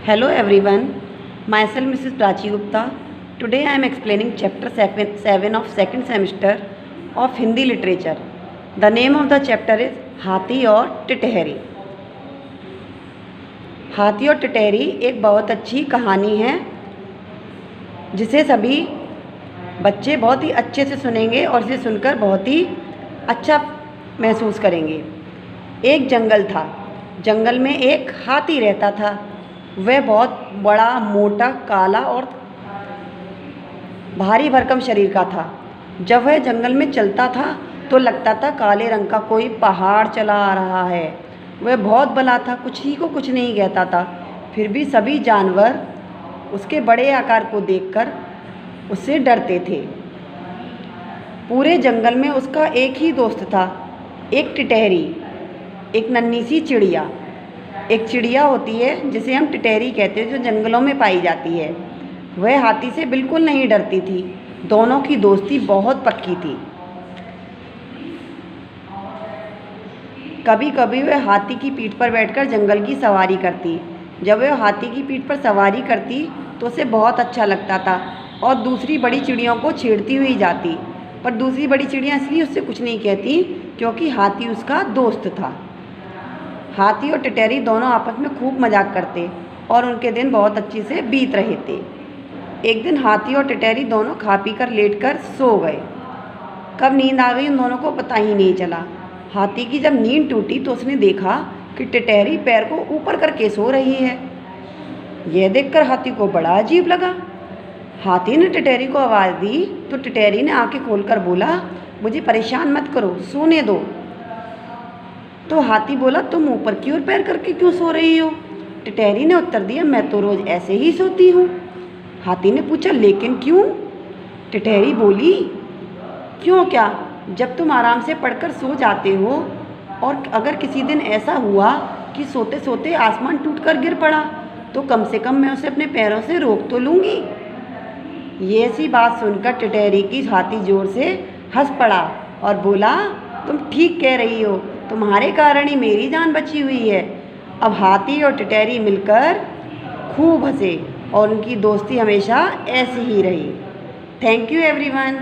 Hello everyone, myself Mrs. Prachi Gupta. Today I am explaining chapter 7 of second semester of Hindi literature. The name of the chapter is हाथी और टिटहरी। हाथी और टिटहरी एक बहुत अच्छी कहानी है जिसे सभी बच्चे बहुत ही अच्छे से सुनेंगे और इसे सुनकर बहुत ही अच्छा महसूस करेंगे। एक जंगल था। जंगल में एक हाथी रहता था। वह बहुत बड़ा, मोटा, काला और भारी भरकम शरीर का था। जब वह जंगल में चलता था तो लगता था काले रंग का कोई पहाड़ चला आ रहा है। वह बहुत बड़ा था, कुछ ही को कुछ नहीं कहता था। फिर भी सभी जानवर उसके बड़े आकार को देखकर उससे डरते थे। पूरे जंगल में उसका एक ही दोस्त था, एक टिटहरी, एक नन्ही सी चिड़िया। एक चिड़िया होती है जिसे हम टिटहरी कहते हैं, जो जंगलों में पाई जाती है। वह हाथी से बिल्कुल नहीं डरती थी। दोनों की दोस्ती बहुत पक्की थी। कभी कभी वह हाथी की पीठ पर बैठकर जंगल की सवारी करती। जब वह हाथी की पीठ पर सवारी करती तो उसे बहुत अच्छा लगता था और दूसरी बड़ी चिड़ियों को छेड़ती हुई जाती। पर दूसरी बड़ी चिड़िया इसलिए उससे कुछ नहीं कहती क्योंकि हाथी उसका दोस्त था। हाथी और टिटहरी दोनों आपस में खूब मजाक करते और उनके दिन बहुत अच्छे से बीत रहे थे। एक दिन हाथी और टिटहरी दोनों खा पी कर लेट कर सो गए। कब नींद आ गई उन दोनों को पता ही नहीं चला। हाथी की जब नींद टूटी तो उसने देखा कि टिटहरी पैर को ऊपर करके सो रही है। यह देखकर हाथी को बड़ा अजीब लगा। हाथी ने टिटहरी को आवाज़ दी तो टिटहरी ने आंखें खोलकर बोला, मुझे परेशान मत करो, सोने दो। तो हाथी बोला, तुम ऊपर की ओर पैर करके क्यों सो रही हो? टिटहरी ने उत्तर दिया, मैं तो रोज़ ऐसे ही सोती हूँ। हाथी ने पूछा, लेकिन क्यों? टिटहरी बोली, क्यों क्या, जब तुम आराम से पढ़कर सो जाते हो और अगर किसी दिन ऐसा हुआ कि सोते सोते आसमान टूटकर गिर पड़ा तो कम से कम मैं उसे अपने पैरों से रोक तो लूँगी। ये ऐसी बात सुनकर टिटहरी की हाथी जोर से हंस पड़ा और बोला, तुम ठीक कह रही हो, तुम्हारे कारण ही मेरी जान बची हुई है। अब हाथी और टिटहरी मिलकर खूब हंसे और उनकी दोस्ती हमेशा ऐसी ही रही। Thank you everyone.